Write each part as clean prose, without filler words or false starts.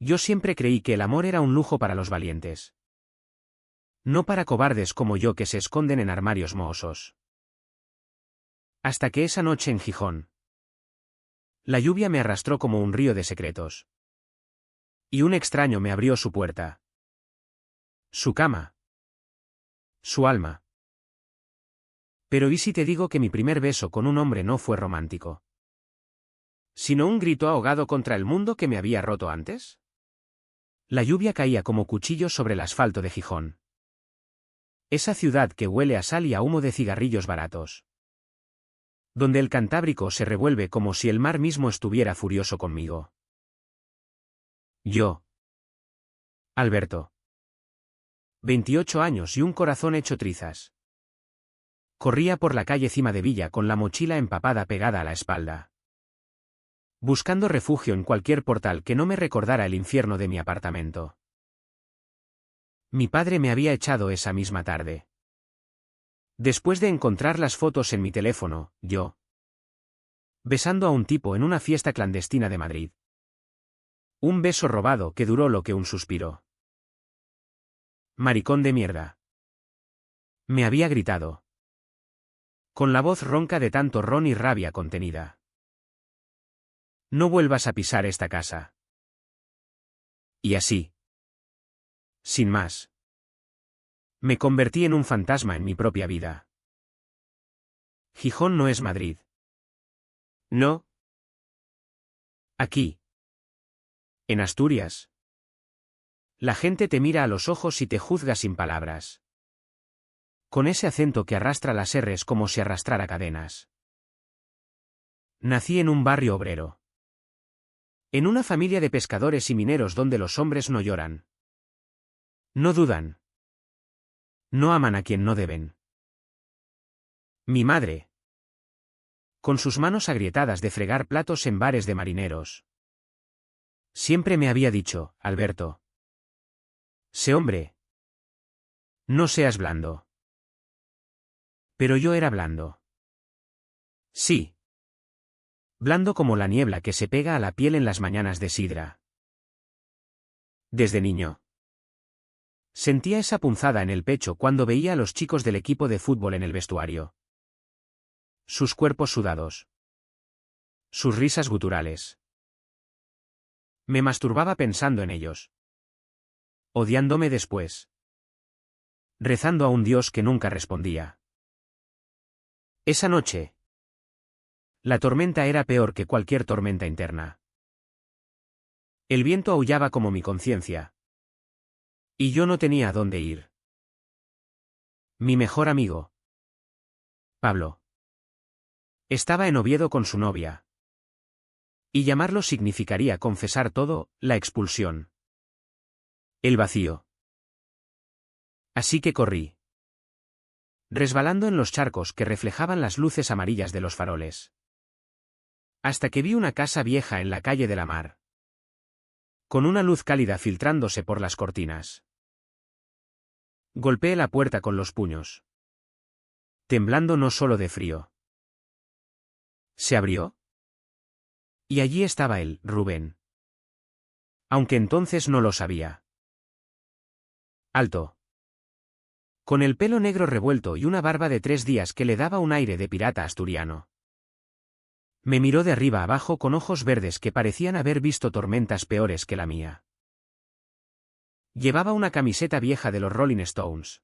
Yo siempre creí que el amor era un lujo para los valientes. No para cobardes como yo que se esconden en armarios mohosos. Hasta que esa noche en Gijón. La lluvia me arrastró como un río de secretos. Y un extraño me abrió su puerta. Su cama. Su alma. Pero ¿y si te digo que mi primer beso con un hombre no fue romántico? ¿Sino un grito ahogado contra el mundo que me había roto antes? La lluvia caía como cuchillos sobre el asfalto de Gijón. Esa ciudad que huele a sal y a humo de cigarrillos baratos. Donde el Cantábrico se revuelve como si el mar mismo estuviera furioso conmigo. Yo. Alberto. 28 años y un corazón hecho trizas. Corría por la calle Cima de Villa con la mochila empapada pegada a la espalda. Buscando refugio en cualquier portal que no me recordara el infierno de mi apartamento. Mi padre me había echado esa misma tarde. Después de encontrar las fotos en mi teléfono, yo. Besando a un tipo en una fiesta clandestina de Madrid. Un beso robado que duró lo que un suspiro. Maricón de mierda. Me había gritado. Con la voz ronca de tanto ron y rabia contenida. No vuelvas a pisar esta casa. Y así. Sin más. Me convertí en un fantasma en mi propia vida. Gijón no es Madrid. No. Aquí. En Asturias. La gente te mira a los ojos y te juzga sin palabras. Con ese acento que arrastra las R's como si arrastrara cadenas. Nací en un barrio obrero. En una familia de pescadores y mineros donde los hombres no lloran. No dudan. No aman a quien no deben. Mi madre. Con sus manos agrietadas de fregar platos en bares de marineros. Siempre me había dicho, Alberto. Sé hombre. No seas blando. Pero yo era blando. Sí. Blando como la niebla que se pega a la piel en las mañanas de sidra. Desde niño. Sentía esa punzada en el pecho cuando veía a los chicos del equipo de fútbol en el vestuario. Sus cuerpos sudados. Sus risas guturales. Me masturbaba pensando en ellos. Odiándome después. Rezando a un Dios que nunca respondía. Esa noche. La tormenta era peor que cualquier tormenta interna. El viento aullaba como mi conciencia. Y yo no tenía a dónde ir. Mi mejor amigo. Pablo. Estaba en Oviedo con su novia. Y llamarlo significaría confesar todo, la expulsión. El vacío. Así que corrí. Resbalando en los charcos que reflejaban las luces amarillas de los faroles. Hasta que vi una casa vieja en la calle de la Mar. Con una luz cálida filtrándose por las cortinas. Golpeé la puerta con los puños. Temblando no solo de frío. Se abrió. Y allí estaba él, Rubén. Aunque entonces no lo sabía. Alto. Con el pelo negro revuelto y una barba de 3 días que le daba un aire de pirata asturiano. Me miró de arriba abajo con ojos verdes que parecían haber visto tormentas peores que la mía. Llevaba una camiseta vieja de los Rolling Stones.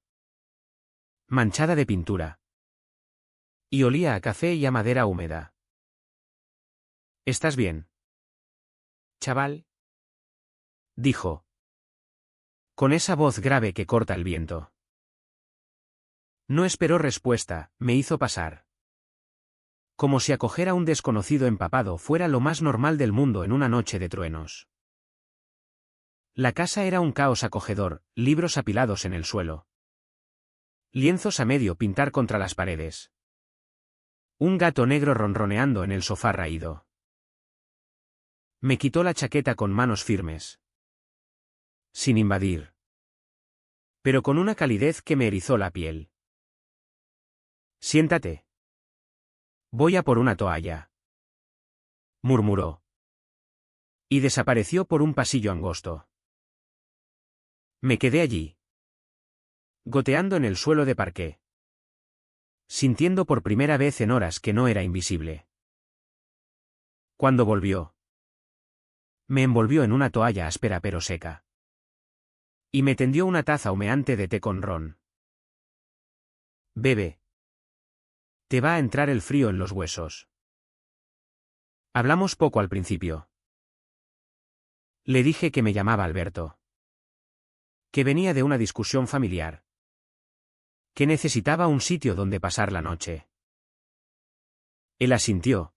Manchada de pintura. Y olía a café y a madera húmeda. ¿Estás bien, chaval?, dijo. Con esa voz grave que corta el viento. No esperó respuesta, me hizo pasar. Como si acoger a un desconocido empapado fuera lo más normal del mundo en una noche de truenos. La casa era un caos acogedor, libros apilados en el suelo. Lienzos a medio pintar contra las paredes. Un gato negro ronroneando en el sofá raído. Me quitó la chaqueta con manos firmes. Sin invadir. Pero con una calidez que me erizó la piel. Siéntate. Voy a por una toalla. Murmuró. Y desapareció por un pasillo angosto. Me quedé allí, goteando en el suelo de parqué, sintiendo por primera vez en horas que no era invisible. Cuando volvió, me envolvió en una toalla áspera pero seca. Y me tendió una taza humeante de té con ron. Bebe. Te va a entrar el frío en los huesos. Hablamos poco al principio. Le dije que me llamaba Alberto. Que venía de una discusión familiar. Que necesitaba un sitio donde pasar la noche. Él asintió.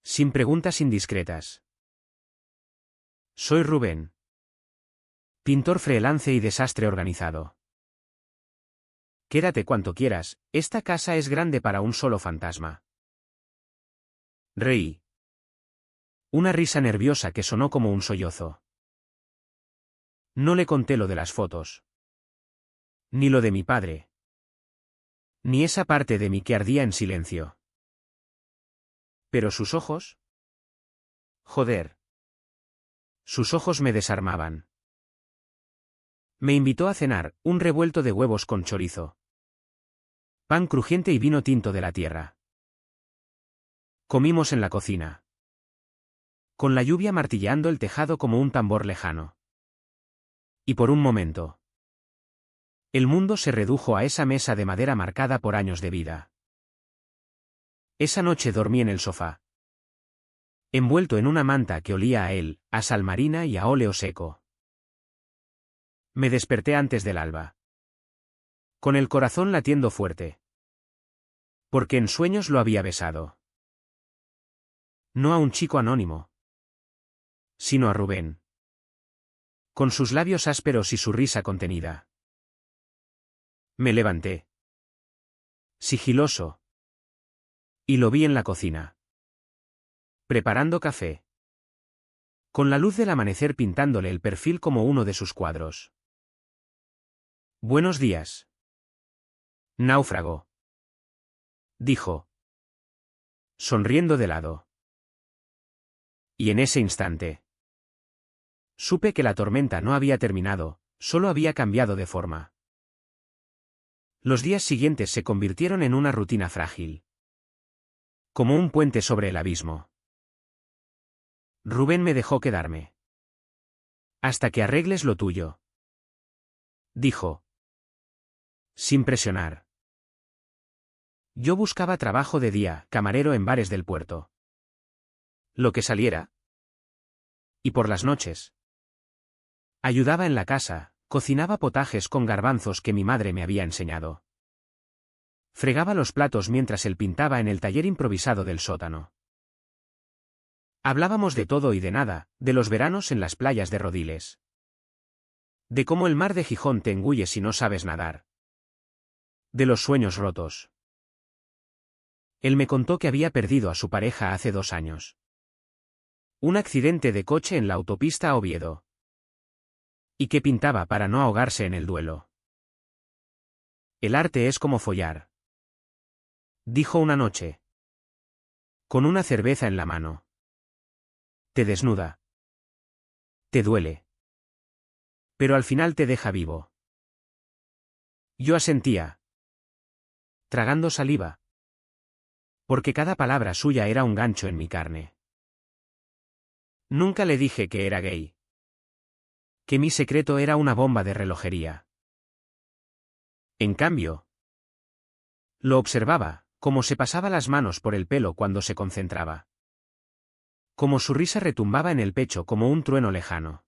Sin preguntas indiscretas. Soy Rubén. Pintor freelance y desastre organizado. Quédate cuanto quieras, esta casa es grande para un solo fantasma. Reí. Una risa nerviosa que sonó como un sollozo. No le conté lo de las fotos. Ni lo de mi padre. Ni esa parte de mí que ardía en silencio. Pero sus ojos. Joder. Sus ojos me desarmaban. Me invitó a cenar, un revuelto de huevos con chorizo. Pan crujiente y vino tinto de la tierra. Comimos en la cocina. Con la lluvia martilleando el tejado como un tambor lejano. Y por un momento, el mundo se redujo a esa mesa de madera marcada por años de vida. Esa noche dormí en el sofá, envuelto en una manta que olía a él, a sal marina y a óleo seco. Me desperté antes del alba, con el corazón latiendo fuerte. Porque en sueños lo había besado. No a un chico anónimo, sino a Rubén. Con sus labios ásperos y su risa contenida. Me levanté, sigiloso, y lo vi en la cocina, preparando café, con la luz del amanecer pintándole el perfil como uno de sus cuadros. Buenos días, náufrago, dijo, sonriendo de lado. Y en ese instante, supe que la tormenta no había terminado, solo había cambiado de forma. Los días siguientes se convirtieron en una rutina frágil. Como un puente sobre el abismo. Rubén me dejó quedarme. Hasta que arregles lo tuyo, dijo. Sin presionar. Yo buscaba trabajo de día, camarero en bares del puerto. Lo que saliera. Y por las noches. Ayudaba en la casa, cocinaba potajes con garbanzos que mi madre me había enseñado. Fregaba los platos mientras él pintaba en el taller improvisado del sótano. Hablábamos de todo y de nada, de los veranos en las playas de Rodiles. De cómo el mar de Gijón te engulle si no sabes nadar. De los sueños rotos. Él me contó que había perdido a su pareja hace 2 años. Un accidente de coche en la autopista a Oviedo. Y que pintaba para no ahogarse en el duelo. El arte es como follar, dijo una noche. Con una cerveza en la mano. Te desnuda. Te duele. Pero al final te deja vivo. Yo asentía, tragando saliva. Porque cada palabra suya era un gancho en mi carne. Nunca le dije que era gay. Que mi secreto era una bomba de relojería. En cambio, lo observaba, como se pasaba las manos por el pelo cuando se concentraba. Como su risa retumbaba en el pecho como un trueno lejano.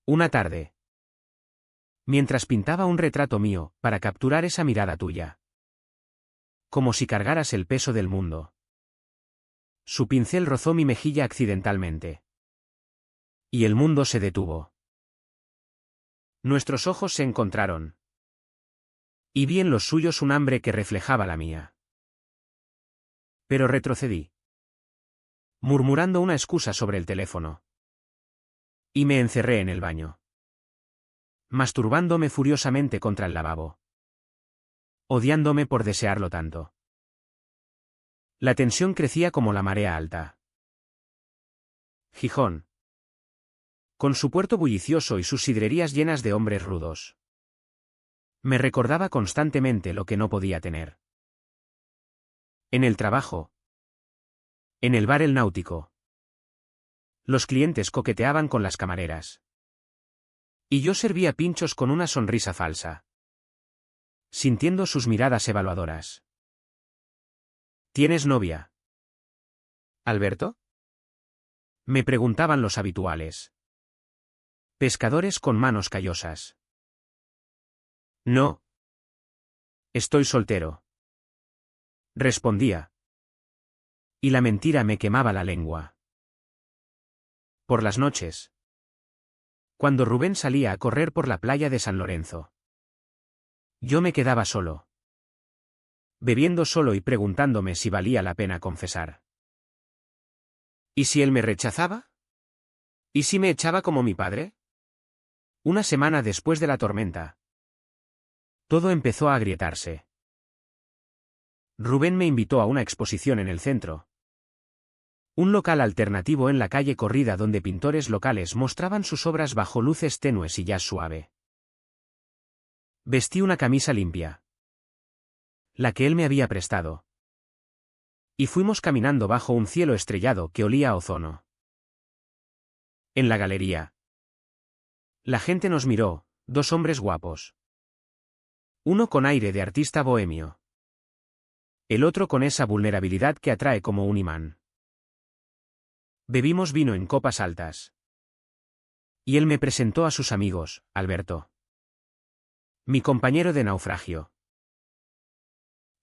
Una tarde, mientras pintaba un retrato mío, para capturar esa mirada tuya. Como si cargaras el peso del mundo. Su pincel rozó mi mejilla accidentalmente. Y el mundo se detuvo. Nuestros ojos se encontraron. Y vi en los suyos un hambre que reflejaba la mía. Pero retrocedí, murmurando una excusa sobre el teléfono. Y me encerré en el baño, masturbándome furiosamente contra el lavabo. Odiándome por desearlo tanto. La tensión crecía como la marea alta. Gijón. Con su puerto bullicioso y sus sidrerías llenas de hombres rudos. Me recordaba constantemente lo que no podía tener. En el trabajo. En el bar El Náutico. Los clientes coqueteaban con las camareras. Y yo servía pinchos con una sonrisa falsa. Sintiendo sus miradas evaluadoras. ¿Tienes novia, Alberto? Me preguntaban los habituales. Pescadores con manos callosas. No. Estoy soltero. Respondía. Y la mentira me quemaba la lengua. Por las noches. Cuando Rubén salía a correr por la playa de San Lorenzo. Yo me quedaba solo. Bebiendo solo y preguntándome si valía la pena confesar. ¿Y si él me rechazaba? ¿Y si me echaba como mi padre? Una semana después de la tormenta. Todo empezó a agrietarse. Rubén me invitó a una exposición en el centro. Un local alternativo en la calle corrida donde pintores locales mostraban sus obras bajo luces tenues y jazz suave. Vestí una camisa limpia. La que él me había prestado. Y fuimos caminando bajo un cielo estrellado que olía a ozono. En la galería. La gente nos miró, dos hombres guapos. Uno con aire de artista bohemio. El otro con esa vulnerabilidad que atrae como un imán. Bebimos vino en copas altas. Y él me presentó a sus amigos, Alberto. Mi compañero de naufragio.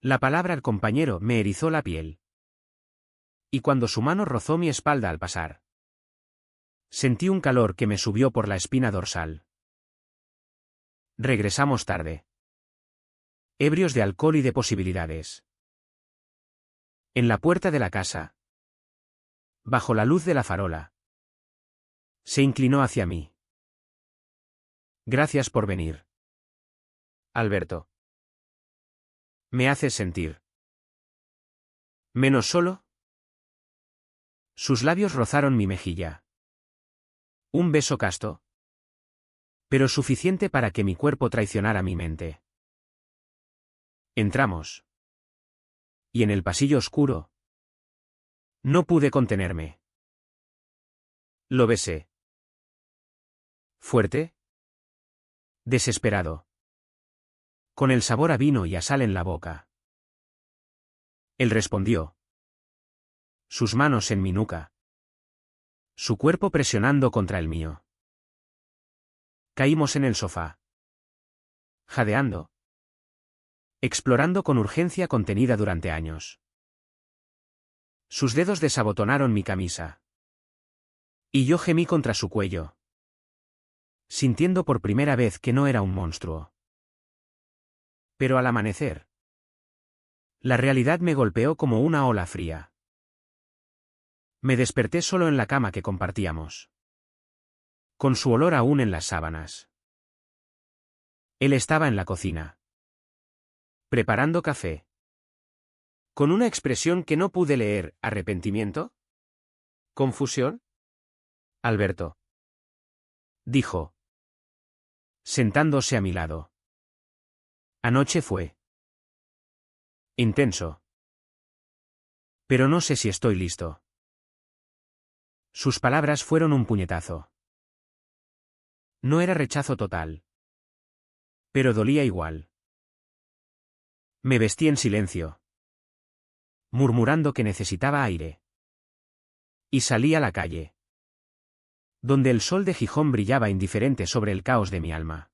La palabra al compañero me erizó la piel. Y cuando su mano rozó mi espalda al pasar. Sentí un calor que me subió por la espina dorsal. Regresamos tarde. Ebrios de alcohol y de posibilidades. En la puerta de la casa. Bajo la luz de la farola. Se inclinó hacia mí. Gracias por venir, Alberto. Me haces sentir menos solo. Sus labios rozaron mi mejilla. Un beso casto. Pero suficiente para que mi cuerpo traicionara mi mente. Entramos. Y en el pasillo oscuro. No pude contenerme. Lo besé. Fuerte. Desesperado. Con el sabor a vino y a sal en la boca. Él respondió. Sus manos en mi nuca. Su cuerpo presionando contra el mío. Caímos en el sofá. Jadeando. Explorando con urgencia contenida durante años. Sus dedos desabotonaron mi camisa. Y yo gemí contra su cuello. Sintiendo por primera vez que no era un monstruo. Pero al amanecer. La realidad me golpeó como una ola fría. Me desperté solo en la cama que compartíamos. Con su olor aún en las sábanas. Él estaba en la cocina. Preparando café. Con una expresión que no pude leer, ¿arrepentimiento? ¿Confusión? Alberto. Dijo. Sentándose a mi lado. Anoche fue intenso. Pero no sé si estoy listo. Sus palabras fueron un puñetazo. No era rechazo total. Pero dolía igual. Me vestí en silencio. Murmurando que necesitaba aire. Y salí a la calle. Donde el sol de Gijón brillaba indiferente sobre el caos de mi alma.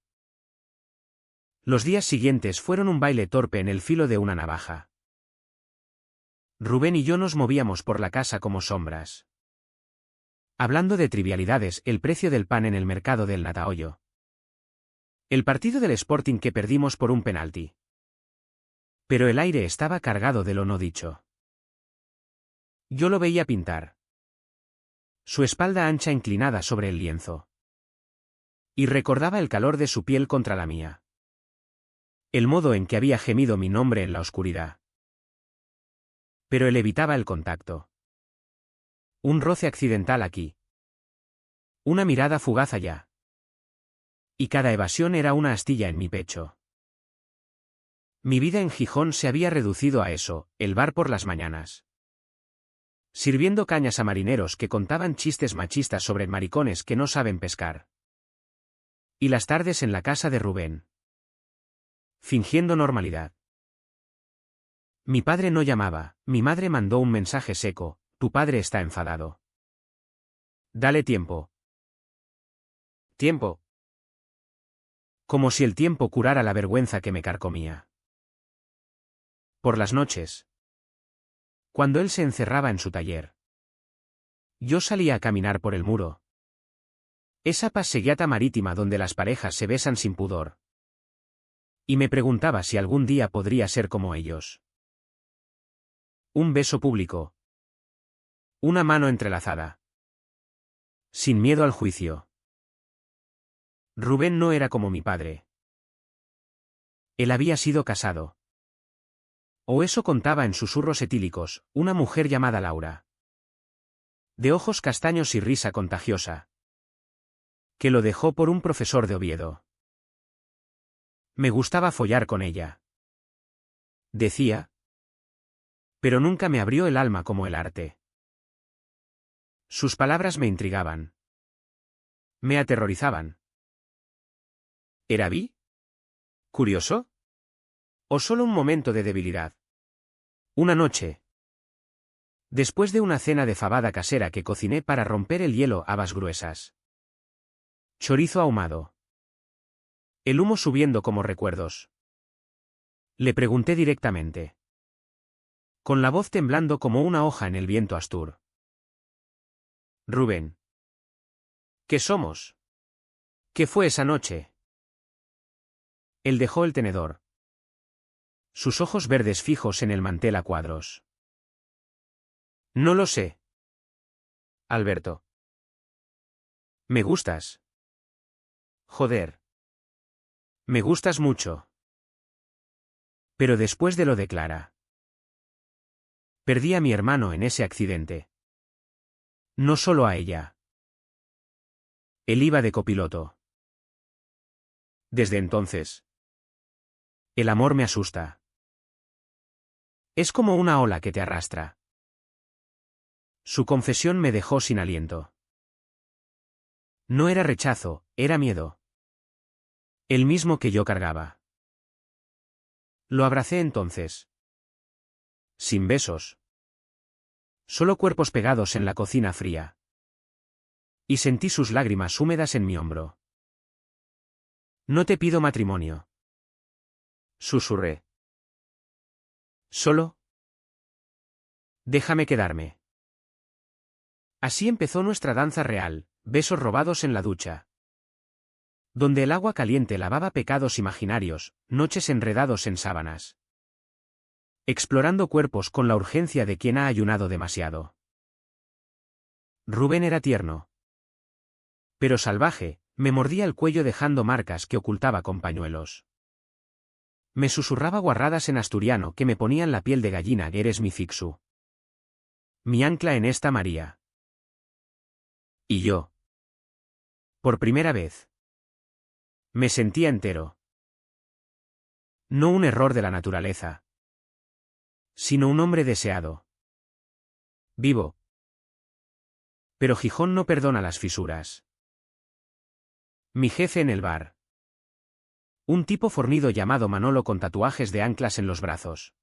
Los días siguientes fueron un baile torpe en el filo de una navaja. Rubén y yo nos movíamos por la casa como sombras. Hablando de trivialidades, el precio del pan en el mercado del Natahoyo. El partido del Sporting que perdimos por un penalti. Pero el aire estaba cargado de lo no dicho. Yo lo veía pintar. Su espalda ancha inclinada sobre el lienzo. Y recordaba el calor de su piel contra la mía. El modo en que había gemido mi nombre en la oscuridad. Pero él evitaba el contacto. Un roce accidental aquí, Una mirada fugaz allá. Y cada evasión era una astilla en mi pecho. Mi vida en Gijón se había reducido a eso, el bar por las mañanas. Sirviendo cañas a marineros que contaban chistes machistas sobre maricones que no saben pescar. Y las tardes en la casa de Rubén. Fingiendo normalidad. Mi padre no llamaba, mi madre mandó un mensaje seco: tu padre está enfadado. Dale tiempo. Tiempo. Como si el tiempo curara la vergüenza que me carcomía. Por las noches. Cuando él se encerraba en su taller. Yo salía a caminar por el muro. Esa passegiata marítima donde las parejas se besan sin pudor. Y me preguntaba si algún día podría ser como ellos. Un beso público. Una mano entrelazada. Sin miedo al juicio. Rubén no era como mi padre. Él había sido casado. O eso contaba en susurros etílicos, una mujer llamada Laura. De ojos castaños y risa contagiosa. Que lo dejó por un profesor de Oviedo. Me gustaba follar con ella. Decía. Pero nunca me abrió el alma como el arte. Sus palabras me intrigaban. Me aterrorizaban. ¿Era bi? ¿Curioso? ¿O solo un momento de debilidad? Una noche. Después de una cena de fabada casera que cociné para romper el hielo, habas gruesas. Chorizo ahumado. El humo subiendo como recuerdos. Le pregunté directamente. Con la voz temblando como una hoja en el viento astur. Rubén. ¿Qué somos? ¿Qué fue esa noche? Él dejó el tenedor. Sus ojos verdes fijos en el mantel a cuadros. No lo sé. Alberto. Me gustas. Joder. Me gustas mucho. Pero después de lo de Clara. Perdí a mi hermano en ese accidente. No solo a ella. Él iba de copiloto. Desde entonces. El amor me asusta. Es como una ola que te arrastra. Su confesión me dejó sin aliento. No era rechazo, era miedo. El mismo que yo cargaba. Lo abracé entonces. Sin besos. Solo cuerpos pegados en la cocina fría. Y sentí sus lágrimas húmedas en mi hombro. No te pido matrimonio. Susurré. Solo. Déjame quedarme. Así empezó nuestra danza real, besos robados en la ducha. Donde el agua caliente lavaba pecados imaginarios, noches enredados en sábanas. Explorando cuerpos con la urgencia de quien ha ayunado demasiado. Rubén era tierno. Pero salvaje, me mordía el cuello dejando marcas que ocultaba con pañuelos. Me susurraba guarradas en asturiano que me ponían la piel de gallina: eres mi fixu. Mi ancla en esta María. Y yo. Por primera vez. Me sentía entero. No un error de la naturaleza. Sino un hombre deseado. Vivo. Pero Gijón no perdona las fisuras. Mi jefe en el bar. Un tipo fornido llamado Manolo con tatuajes de anclas en los brazos.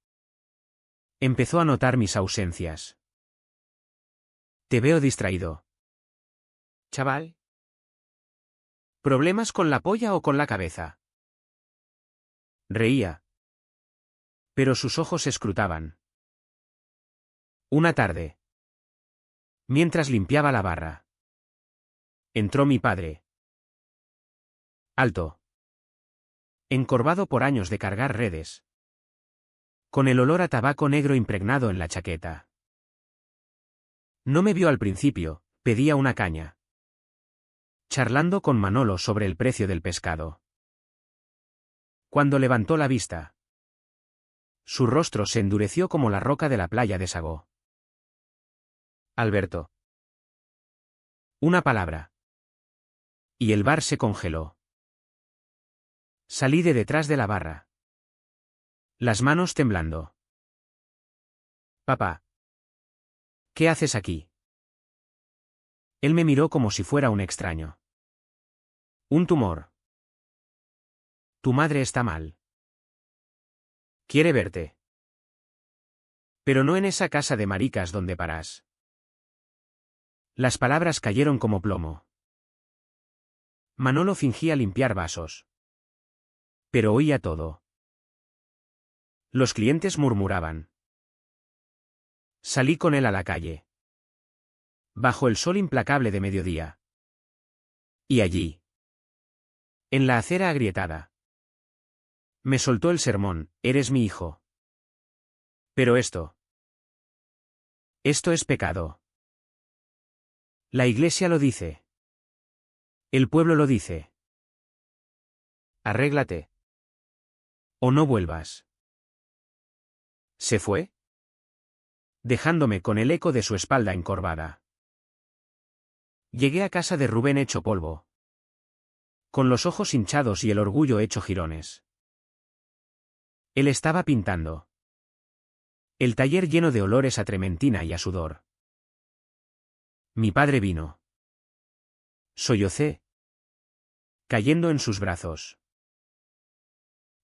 Empezó a notar mis ausencias. Te veo distraído. Chaval. ¿Problemas con la polla o con la cabeza? Reía. Pero sus ojos escrutaban. Una tarde. Mientras limpiaba la barra. Entró mi padre. Alto. Encorvado por años de cargar redes. Con el olor a tabaco negro impregnado en la chaqueta. No me vio al principio, pedía una caña. Charlando con Manolo sobre el precio del pescado. Cuando levantó la vista. Su rostro se endureció como la roca de la playa de Sagó. Alberto. Una palabra. Y el bar se congeló. Salí de detrás de la barra. Las manos temblando. Papá. ¿Qué haces aquí? Él me miró como si fuera un extraño. Un tumor. Tu madre está mal. Quiere verte. Pero no en esa casa de maricas donde paras. Las palabras cayeron como plomo. Manolo fingía limpiar vasos. Pero oía todo. Los clientes murmuraban. Salí con él a la calle. Bajo el sol implacable de mediodía. Y allí. En la acera agrietada. Me soltó el sermón, eres mi hijo. Pero esto. Esto es pecado. La iglesia lo dice. El pueblo lo dice. Arréglate. O no vuelvas. ¿Se fue? Dejándome con el eco de su espalda encorvada. Llegué a casa de Rubén hecho polvo. Con los ojos hinchados y el orgullo hecho jirones. Él estaba pintando. El taller lleno de olores a trementina y a sudor. Mi padre vino. Sollocé. Cayendo en sus brazos.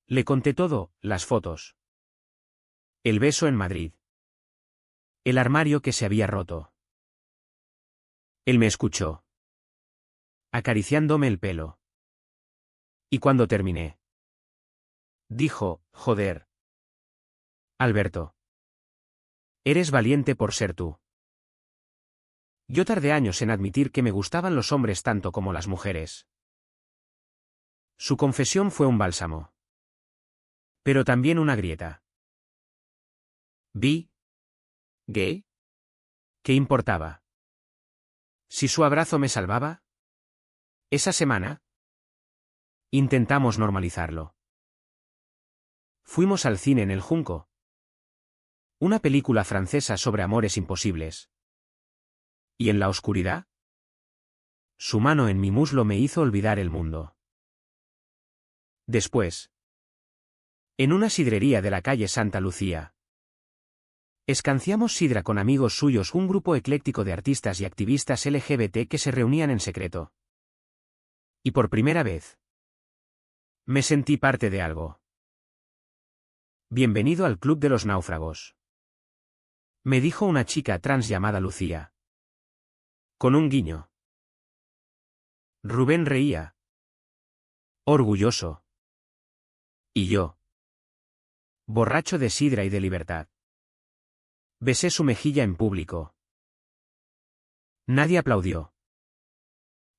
Le conté todo, las fotos. El beso en Madrid. El armario que se había roto. Él me escuchó. Acariciándome el pelo. Y cuando terminé. Dijo, joder. Alberto. Eres valiente por ser tú. Yo tardé años en admitir que me gustaban los hombres tanto como las mujeres. Su confesión fue un bálsamo. Pero también una grieta. ¿Bi? ¿Gay? ¿Qué importaba? ¿Si su abrazo me salvaba? Esa semana. Intentamos normalizarlo. Fuimos al cine en el Junco. Una película francesa sobre amores imposibles. ¿Y en la oscuridad? Su mano en mi muslo me hizo olvidar el mundo. Después. En una sidrería de la calle Santa Lucía. Escanciamos sidra con amigos suyos, un grupo ecléctico de artistas y activistas LGBT que se reunían en secreto. Y por primera vez. Me sentí parte de algo. Bienvenido al Club de los Náufragos. Me dijo una chica trans llamada Lucía. Con un guiño. Rubén reía. Orgulloso. Y yo. Borracho de sidra y de libertad. Besé su mejilla en público. Nadie aplaudió.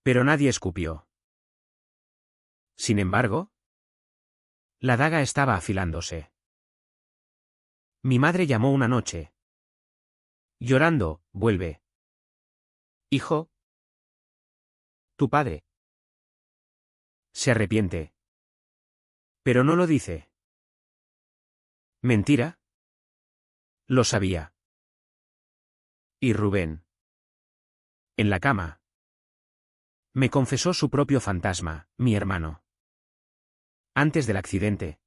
Pero nadie escupió. Sin embargo, la daga estaba afilándose. Mi madre llamó una noche. Llorando, vuelve. Hijo. Tu padre. Se arrepiente. Pero no lo dice. ¿Mentira? Lo sabía. Y Rubén. En la cama. Me confesó su propio fantasma, mi hermano. Antes del accidente.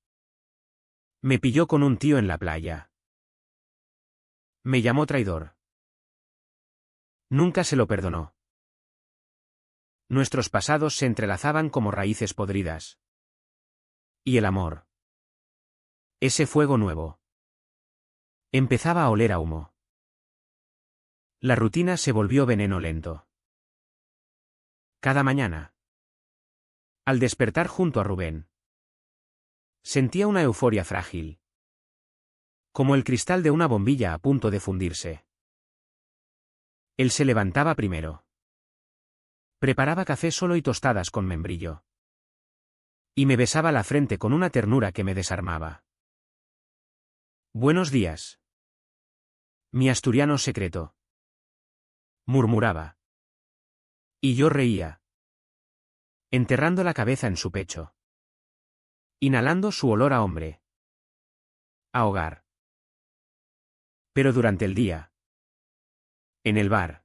Me pilló con un tío en la playa. Me llamó traidor. Nunca se lo perdonó. Nuestros pasados se entrelazaban como raíces podridas. Y el amor. Ese fuego nuevo. Empezaba a oler a humo. La rutina se volvió veneno lento. Cada mañana. Al despertar junto a Rubén. Sentía una euforia frágil. Como el cristal de una bombilla a punto de fundirse. Él se levantaba primero. Preparaba café solo y tostadas con membrillo. Y me besaba la frente con una ternura que me desarmaba. Buenos días. Mi asturiano secreto. Murmuraba. Y yo reía. Enterrando la cabeza en su pecho. Inhalando su olor a hombre. A hogar. Pero durante el día. En el bar.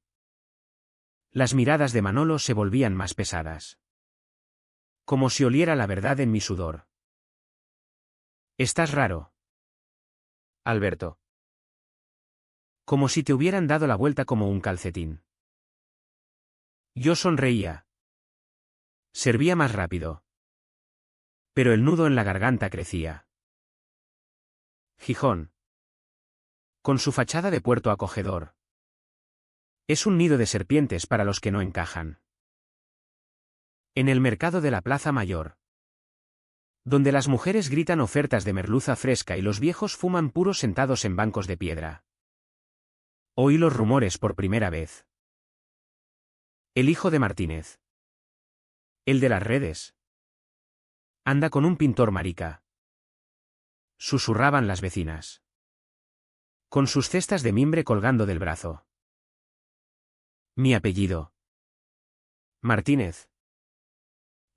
Las miradas de Manolo se volvían más pesadas. Como si oliera la verdad en mi sudor. Estás raro, Alberto. Como si te hubieran dado la vuelta como un calcetín. Yo sonreía. Servía más rápido. Pero el nudo en la garganta crecía. Gijón. Con su fachada de puerto acogedor. Es un nido de serpientes para los que no encajan. En el mercado de la Plaza Mayor. Donde las mujeres gritan ofertas de merluza fresca y los viejos fuman puros sentados en bancos de piedra. Oí los rumores por primera vez. El hijo de Martínez. El de las redes. Anda con un pintor marica. Susurraban las vecinas. Con sus cestas de mimbre colgando del brazo. Mi apellido. Martínez.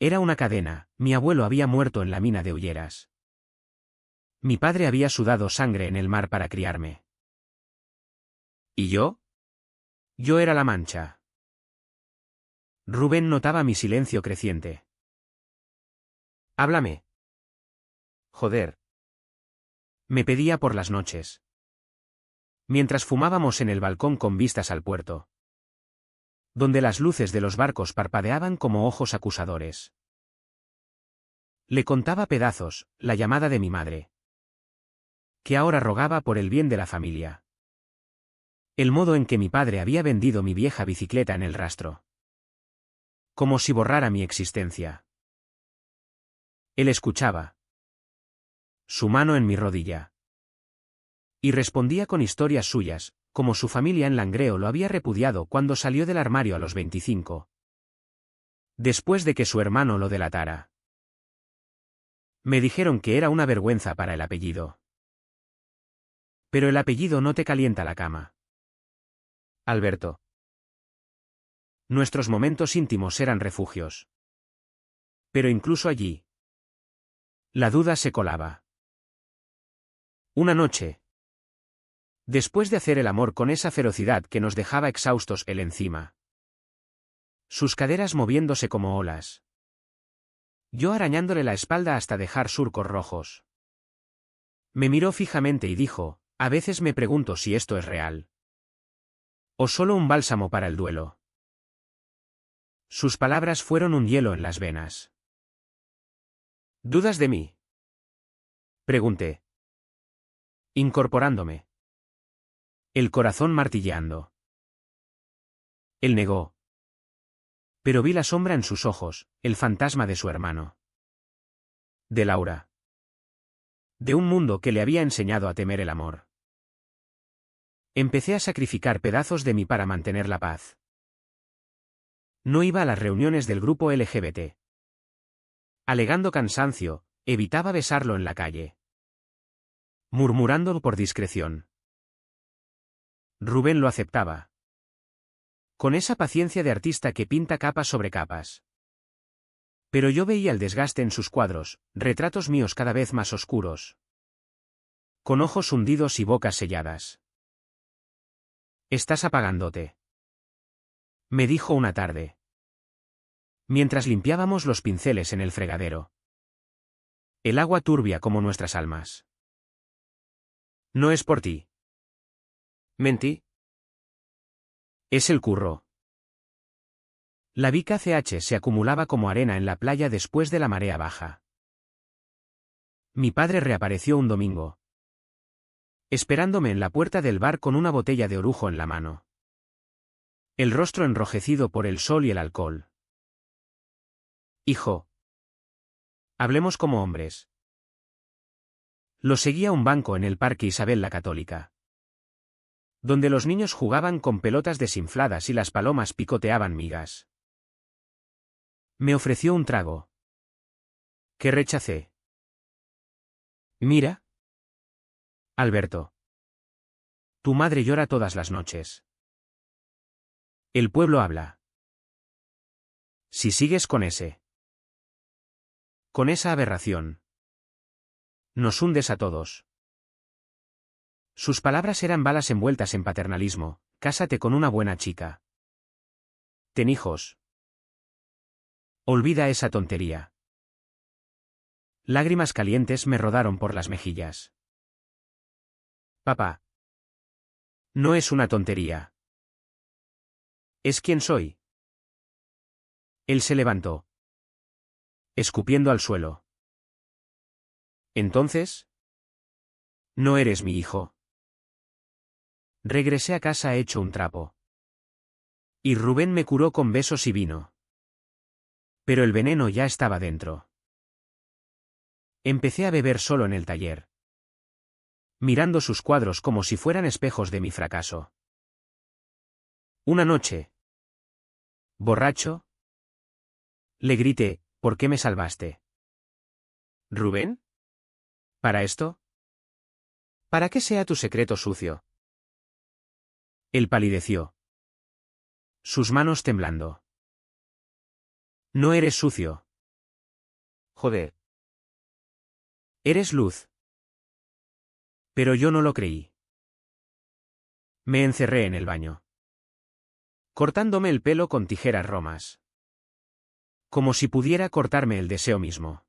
Era una cadena, mi abuelo había muerto en la mina de Ulleras. Mi padre había sudado sangre en el mar para criarme. ¿Y yo? Yo era la mancha. Rubén notaba mi silencio creciente. Háblame. Joder. Me pedía por las noches. Mientras fumábamos en el balcón con vistas al puerto. Donde las luces de los barcos parpadeaban como ojos acusadores. Le contaba pedazos, la llamada de mi madre. Que ahora rogaba por el bien de la familia. El modo en que mi padre había vendido mi vieja bicicleta en el rastro. Como si borrara mi existencia. Él escuchaba. Su mano en mi rodilla. Y respondía con historias suyas, como su familia en Langreo lo había repudiado cuando salió del armario a los 25. Después de que su hermano lo delatara. Me dijeron que era una vergüenza para el apellido. Pero el apellido no te calienta la cama. Alberto. Nuestros momentos íntimos eran refugios. Pero incluso allí. La duda se colaba. Una noche. Después de hacer el amor con esa ferocidad que nos dejaba exhaustos él encima. Sus caderas moviéndose como olas. Yo arañándole la espalda hasta dejar surcos rojos. Me miró fijamente y dijo, a veces me pregunto si esto es real. O solo un bálsamo para el duelo. Sus palabras fueron un hielo en las venas. ¿Dudas de mí? Pregunté. Incorporándome. El corazón martilleando. Él negó. Pero vi la sombra en sus ojos, el fantasma de su hermano. De Laura. De un mundo que le había enseñado a temer el amor. Empecé a sacrificar pedazos de mí para mantener la paz. No iba a las reuniones del grupo LGBT. Alegando cansancio, evitaba besarlo en la calle. Murmurando por discreción. Rubén lo aceptaba. Con esa paciencia de artista que pinta capas sobre capas. Pero yo veía el desgaste en sus cuadros, retratos míos cada vez más oscuros. Con ojos hundidos y bocas selladas. Estás apagándote. Me dijo una tarde. Mientras limpiábamos los pinceles en el fregadero. El agua turbia como nuestras almas. No es por ti. ¿Mentí? Es el curro. La Vica CH se acumulaba como arena en la playa después de la marea baja. Mi padre reapareció un domingo. Esperándome en la puerta del bar con una botella de orujo en la mano. El rostro enrojecido por el sol y el alcohol. Hijo. Hablemos como hombres. Lo seguía un banco en el Parque Isabel la Católica. Donde los niños jugaban con pelotas desinfladas y las palomas picoteaban migas. Me ofreció un trago. Que rechacé. Mira. Alberto. Tu madre llora todas las noches. El pueblo habla. Si sigues con ese. Con esa aberración. Nos hundes a todos. Sus palabras eran balas envueltas en paternalismo. Cásate con una buena chica. Ten hijos. Olvida esa tontería. Lágrimas calientes me rodaron por las mejillas. Papá. No es una tontería. Es quien soy. Él se levantó, escupiendo al suelo. Entonces, no eres mi hijo. Regresé a casa hecho un trapo. Y Rubén me curó con besos y vino. Pero el veneno ya estaba dentro. Empecé a beber solo en el taller, mirando sus cuadros como si fueran espejos de mi fracaso. Una noche, borracho, le grité, ¿por qué me salvaste? ¿Rubén? ¿Para esto? ¿Para qué sea tu secreto sucio? Él palideció, sus manos temblando. No eres sucio. Joder. Eres luz. Pero yo no lo creí. Me encerré en el baño, cortándome el pelo con tijeras romas. Como si pudiera cortarme el deseo mismo.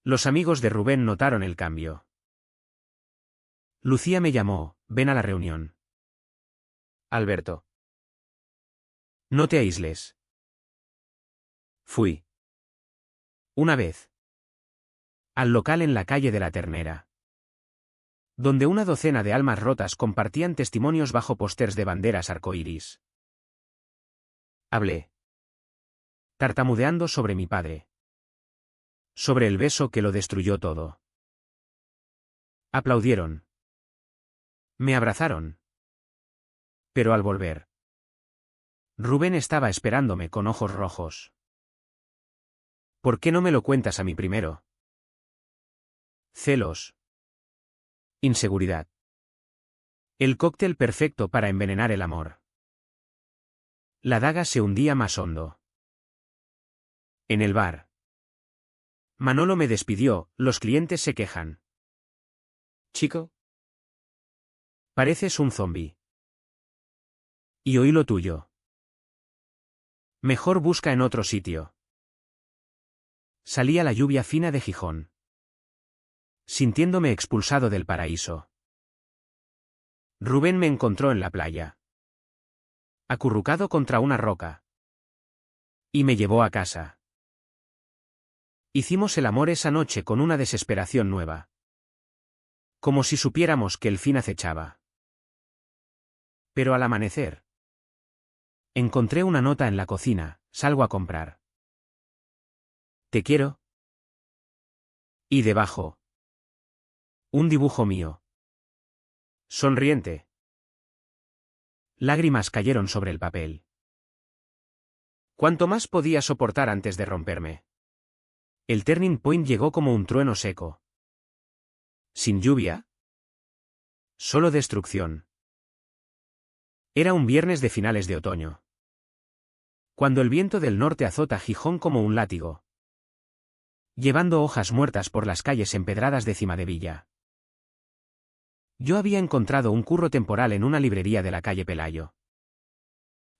Los amigos de Rubén notaron el cambio. Lucía me llamó, ven a la reunión. Alberto. No te aísles. Fui. Una vez. Al local en la calle de la Ternera. Donde una docena de almas rotas compartían testimonios bajo pósters de banderas arcoíris. Hablé. Tartamudeando sobre mi padre. Sobre el beso que lo destruyó todo. Aplaudieron. Me abrazaron. Pero al volver, Rubén estaba esperándome con ojos rojos. ¿Por qué no me lo cuentas a mí primero? Celos. Inseguridad. El cóctel perfecto para envenenar el amor. La daga se hundía más hondo. En el bar. Manolo me despidió, los clientes se quejan. Chico. Pareces un zombi. Y oí lo tuyo. Mejor busca en otro sitio. Salía la lluvia fina de Gijón. Sintiéndome expulsado del paraíso. Rubén me encontró en la playa. Acurrucado contra una roca. Y me llevó a casa. Hicimos el amor esa noche con una desesperación nueva. Como si supiéramos que el fin acechaba. Pero al amanecer, encontré una nota en la cocina, salgo a comprar. Te quiero. Y debajo, un dibujo mío. Sonriente. Lágrimas cayeron sobre el papel. ¿Cuánto más podía soportar antes de romperme? El turning point llegó como un trueno seco. Sin lluvia. Solo destrucción. Era un viernes de finales de otoño. Cuando el viento del norte azota Gijón como un látigo. Llevando hojas muertas por las calles empedradas de Cimadevilla. Yo había encontrado un curro temporal en una librería de la calle Pelayo.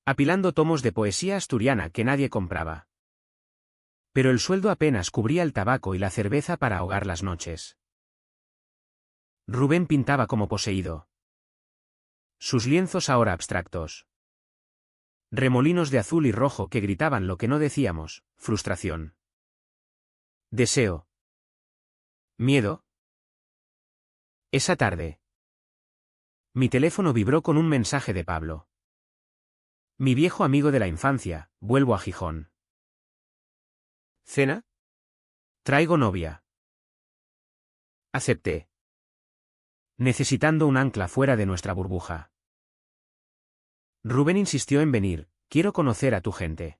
Apilando tomos de poesía asturiana que nadie compraba. Pero el sueldo apenas cubría el tabaco y la cerveza para ahogar las noches. Rubén pintaba como poseído. Sus lienzos ahora abstractos. Remolinos de azul y rojo que gritaban lo que no decíamos, frustración. Deseo. Miedo. Esa tarde. Mi teléfono vibró con un mensaje de Pablo. Mi viejo amigo de la infancia, vuelvo a Gijón. ¿Cena? Traigo novia. Acepté. Necesitando un ancla fuera de nuestra burbuja. Rubén insistió en venir, quiero conocer a tu gente.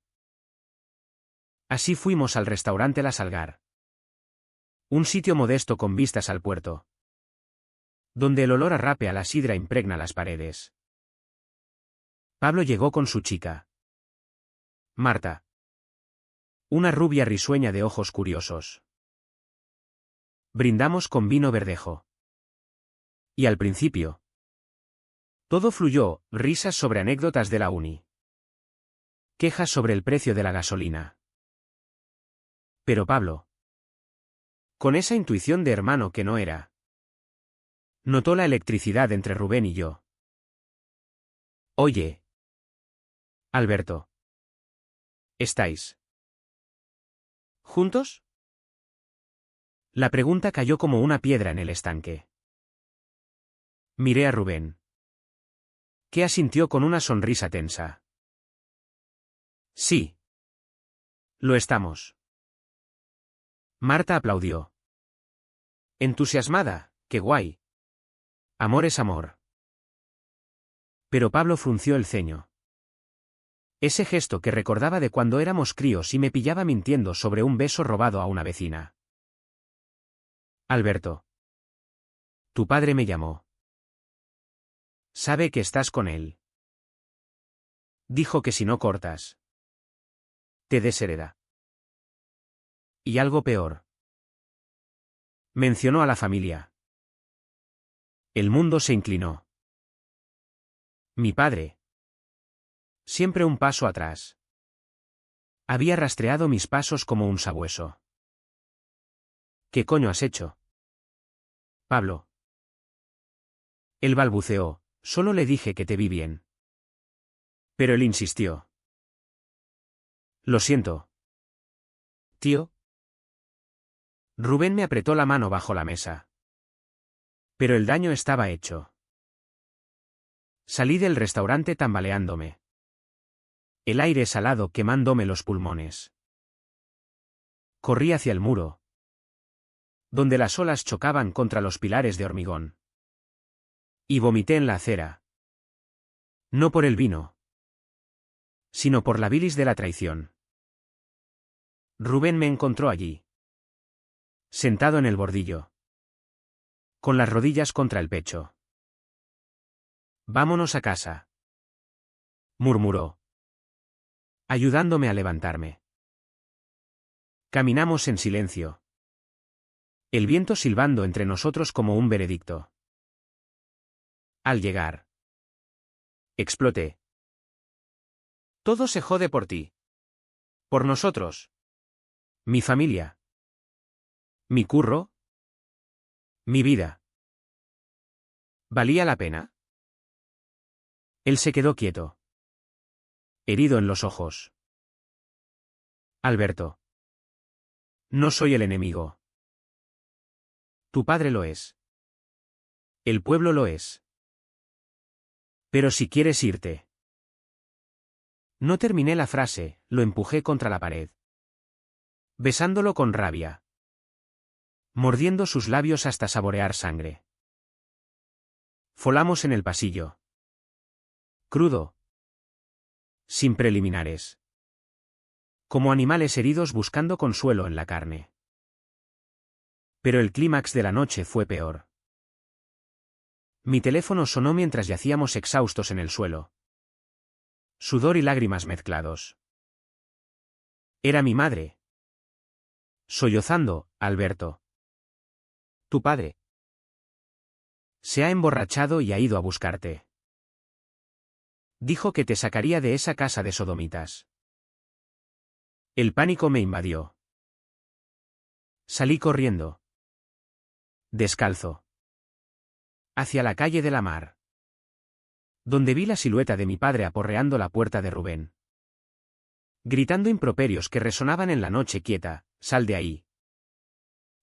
Así fuimos al restaurante La Salgar. Un sitio modesto con vistas al puerto. Donde el olor a rape a la sidra impregna las paredes. Pablo llegó con su chica. Marta. Una rubia risueña de ojos curiosos. Brindamos con vino verdejo. Y al principio. Todo fluyó, risas sobre anécdotas de la uni. Quejas sobre el precio de la gasolina. Pero Pablo. Con esa intuición de hermano que no era. Notó la electricidad entre Rubén y yo. Oye. Alberto. ¿Estáis juntos? La pregunta cayó como una piedra en el estanque. Miré a Rubén, que asintió con una sonrisa tensa. Sí. Lo estamos. Marta aplaudió. Entusiasmada, qué guay. Amor es amor. Pero Pablo frunció el ceño. Ese gesto que recordaba de cuando éramos críos y me pillaba mintiendo sobre un beso robado a una vecina. Alberto. Tu padre me llamó. Sabe que estás con él. Dijo que si no cortas, te deshereda. Y algo peor. Mencionó a la familia. El mundo se inclinó. Mi padre. Siempre un paso atrás. Había rastreado mis pasos como un sabueso. ¿Qué coño has hecho? Pablo. Él balbuceó, solo le dije que te vi bien. Pero él insistió. Lo siento. Tío. Rubén me apretó la mano bajo la mesa. Pero el daño estaba hecho. Salí del restaurante tambaleándome. El aire salado quemándome los pulmones. Corrí hacia el muro, donde las olas chocaban contra los pilares de hormigón. Y vomité en la acera. No por el vino, sino por la bilis de la traición. Rubén me encontró allí, sentado en el bordillo, con las rodillas contra el pecho. Vámonos a casa, murmuró, ayudándome a levantarme. Caminamos en silencio, el viento silbando entre nosotros como un veredicto. Al llegar, exploté. Todo se jode por ti. Por nosotros. Mi familia. Mi curro. Mi vida. ¿Valía la pena? Él se quedó quieto, herido en los ojos. Alberto. No soy el enemigo. Tu padre lo es. El pueblo lo es. Pero si quieres irte. No terminé la frase, lo empujé contra la pared. Besándolo con rabia. Mordiendo sus labios hasta saborear sangre. Folamos en el pasillo. Crudo. Sin preliminares. Como animales heridos buscando consuelo en la carne. Pero el clímax de la noche fue peor. Mi teléfono sonó mientras yacíamos exhaustos en el suelo. Sudor y lágrimas mezclados. Era mi madre. Sollozando, Alberto. Tu padre. Se ha emborrachado y ha ido a buscarte. Dijo que te sacaría de esa casa de sodomitas. El pánico me invadió. Salí corriendo. Descalzo. Hacia la calle de la Mar. Donde vi la silueta de mi padre aporreando la puerta de Rubén. Gritando improperios que resonaban en la noche quieta, sal de ahí.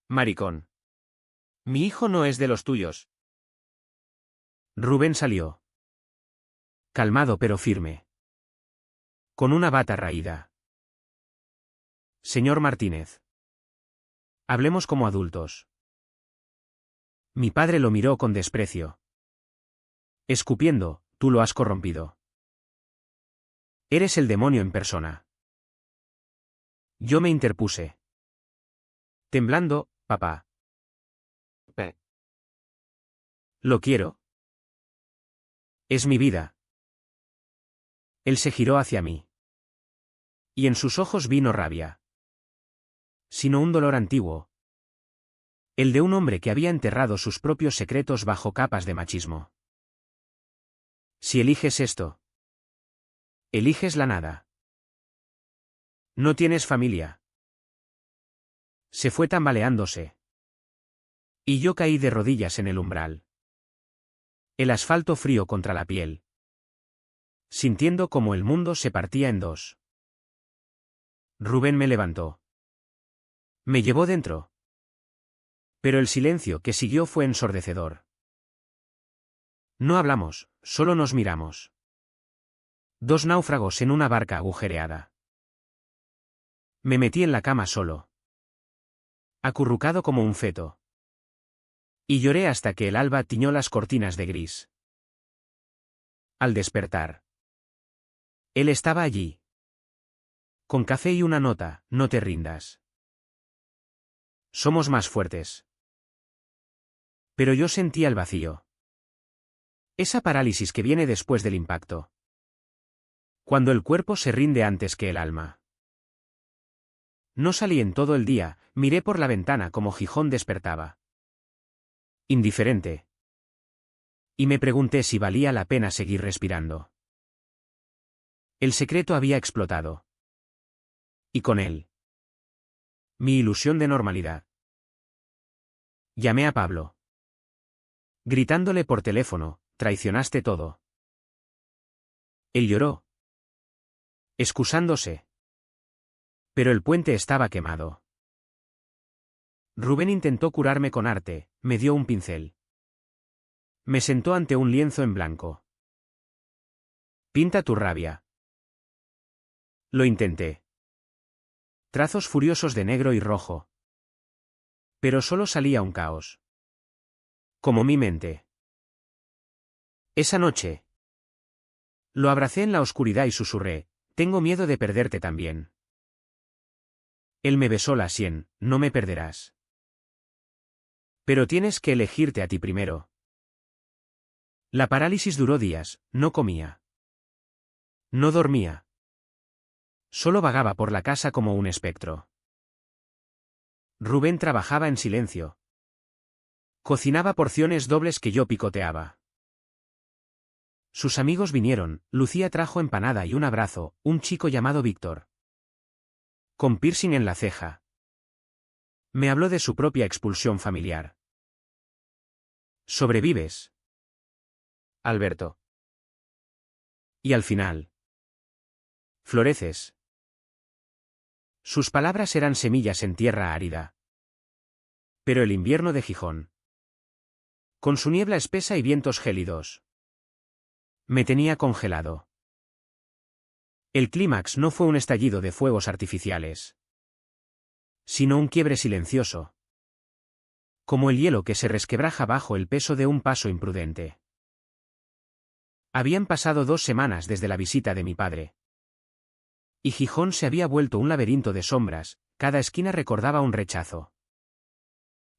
Maricón. Mi hijo no es de los tuyos. Rubén salió. Calmado pero firme. Con una bata raída. Señor Martínez. Hablemos como adultos. Mi padre lo miró con desprecio. Escupiendo, tú lo has corrompido. Eres el demonio en persona. Yo me interpuse. Temblando, papá. Lo quiero. Es mi vida. Él se giró hacia mí. Y en sus ojos vino rabia. Sino un dolor antiguo. El de un hombre que había enterrado sus propios secretos bajo capas de machismo. Si eliges esto, eliges la nada. No tienes familia. Se fue tambaleándose. Y yo caí de rodillas en el umbral. El asfalto frío contra la piel. Sintiendo como el mundo se partía en dos. Rubén me levantó. Me llevó dentro. Pero el silencio que siguió fue ensordecedor. No hablamos, solo nos miramos. Dos náufragos en una barca agujereada. Me metí en la cama solo. Acurrucado como un feto. Y lloré hasta que el alba tiñó las cortinas de gris. Al despertar. Él estaba allí. Con café y una nota, no te rindas. Somos más fuertes. Pero yo sentía el vacío. Esa parálisis que viene después del impacto. Cuando el cuerpo se rinde antes que el alma. No salí en todo el día, miré por la ventana como Gijón despertaba. Indiferente. Y me pregunté si valía la pena seguir respirando. El secreto había explotado. Y con él. Mi ilusión de normalidad. Llamé a Pablo. Gritándole por teléfono, traicionaste todo. Él lloró. Excusándose. Pero el puente estaba quemado. Rubén intentó curarme con arte, me dio un pincel. Me sentó ante un lienzo en blanco. Pinta tu rabia. Lo intenté. Trazos furiosos de negro y rojo. Pero solo salía un caos. Como mi mente. Esa noche. Lo abracé en la oscuridad y susurré, tengo miedo de perderte también. Él me besó la sien, no me perderás. Pero tienes que elegirte a ti primero. La parálisis duró días, no comía. No dormía. Solo vagaba por la casa como un espectro. Rubén trabajaba en silencio. Cocinaba porciones dobles que yo picoteaba. Sus amigos vinieron, Lucía trajo empanada y un abrazo, un chico llamado Víctor. Con piercing en la ceja. Me habló de su propia expulsión familiar. ¿Sobrevives? Alberto. Y al final. Floreces. Sus palabras eran semillas en tierra árida. Pero el invierno de Gijón. Con su niebla espesa y vientos gélidos. Me tenía congelado. El clímax no fue un estallido de fuegos artificiales. Sino un quiebre silencioso. Como el hielo que se resquebraja bajo el peso de un paso imprudente. Habían pasado 2 semanas desde la visita de mi padre. Y Gijón se había vuelto un laberinto de sombras, cada esquina recordaba un rechazo.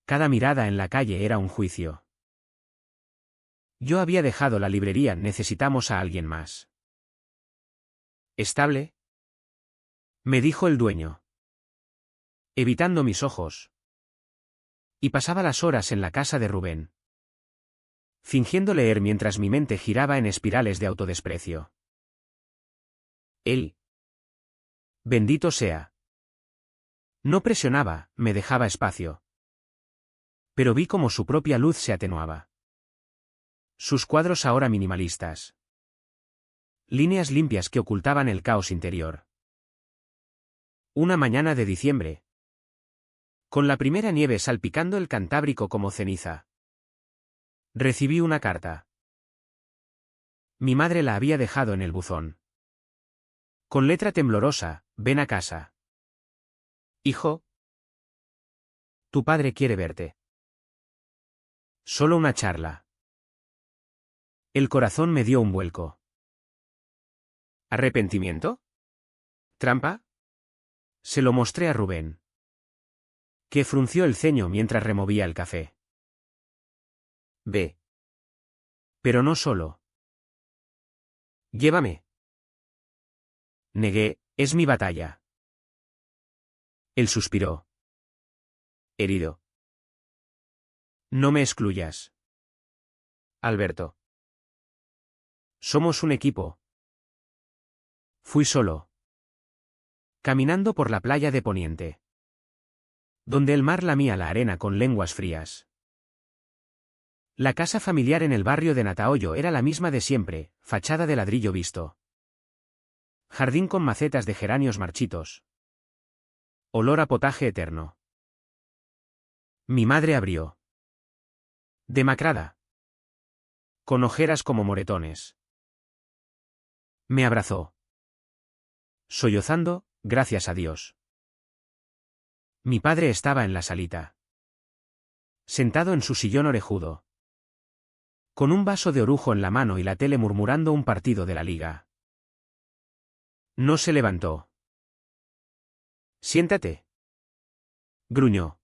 Cada mirada en la calle era un juicio. Yo había dejado la librería, necesitamos a alguien más. ¿Estable? Me dijo el dueño. Evitando mis ojos. Y pasaba las horas en la casa de Rubén. Fingiendo leer mientras mi mente giraba en espirales de autodesprecio. Él. Bendito sea. No presionaba, me dejaba espacio. Pero vi cómo su propia luz se atenuaba. Sus cuadros ahora minimalistas. Líneas limpias que ocultaban el caos interior. Una mañana de diciembre. Con la primera nieve salpicando el Cantábrico como ceniza. Recibí una carta. Mi madre la había dejado en el buzón. Con letra temblorosa, ven a casa. Hijo. Tu padre quiere verte. Solo una charla. El corazón me dio un vuelco. ¿Arrepentimiento? ¿Trampa? Se lo mostré a Rubén. Que frunció el ceño mientras removía el café. Ve. Pero no solo. Llévame. Negué, es mi batalla. Él suspiró. Herido. No me excluyas. Alberto. Somos un equipo. Fui solo. Caminando por la playa de Poniente. Donde el mar lamía la arena con lenguas frías. La casa familiar en el barrio de Natahoyo era la misma de siempre, fachada de ladrillo visto. Jardín con macetas de geranios marchitos. Olor a potaje eterno. Mi madre abrió. Demacrada. Con ojeras como moretones. Me abrazó. Sollozando, gracias a Dios. Mi padre estaba en la salita. Sentado en su sillón orejudo. Con un vaso de orujo en la mano y la tele murmurando un partido de la liga. No se levantó. Siéntate. Gruñó.